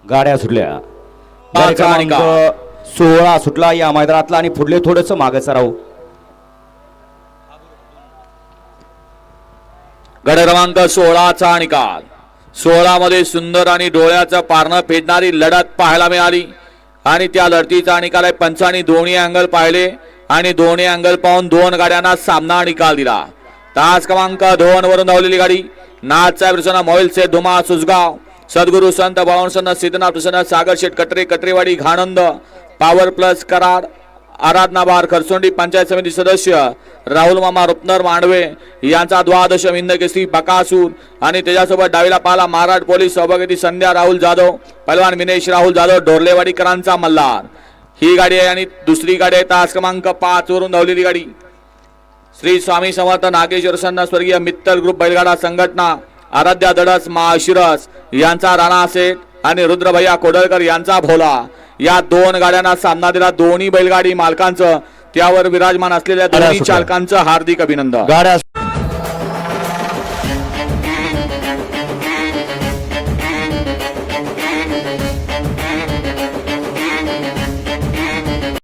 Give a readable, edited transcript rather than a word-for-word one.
गाड्या सुटल्या. पाच आणि क्रमांक 16 सुटला या मैदानातला आणि पुढले थोडंसं मागे सराव. गड क्रमांक 16चा निकाल. 16 मध्ये सुंदर आणि डोळ्याचं पारणं फेडणारी लढत पाहायला मिळाली आणि त्या लढतीचा निकाल आहे. पंचांनी दोन्ही अँगल पाहिले आणि दोन्ही अँगल पाहून दोन गाड्यांना सामना निकाल दिला. तास क्रमांक 2 वरून धावलेली गाडी नाथचा प्रसन्न मोबाईल से धुमा सुसगाव सद्गुरु संत बाळवंशन सिद्धनाथ प्रसन्न सागर शेठ कटरे कटरेवाडी घाणंद पॉवर प्लस कराड आराधना बार खरसोंडी पंचायत समिती सदस्य राहुल मामा रुपनर मांडवे यांचा द्वादश हिंद केसरी बकासूर आणि त्याच्यासोबत डावीला पाला महाराज पोलीस सभापती संध्या राहुल जाधव पहलवान मिनेश राहुल जाधव डोरलेवाडीकरांचा मल्हार ही गाडी आहे. आणि दुसरी गाडी आहे तास क्रमांक 5 वरून धावलेली गाडी श्री स्वामी समर्थ नागेश्वर सन्न स्वर्गीय मित्तल ग्रुप बैलगाडा संघटना आराध्या दडस माशिरस यांचा राणा सेठ आणि रुद्रभैया कोडळकर यांचा भोला या दोन गाड्यांना सामना दिला. दोन्ही बैलगाडी मालकांचं त्यावर विराजमान असलेल्या दोन्ही चालकांचं हार्दिक अभिनंदन. गाड्या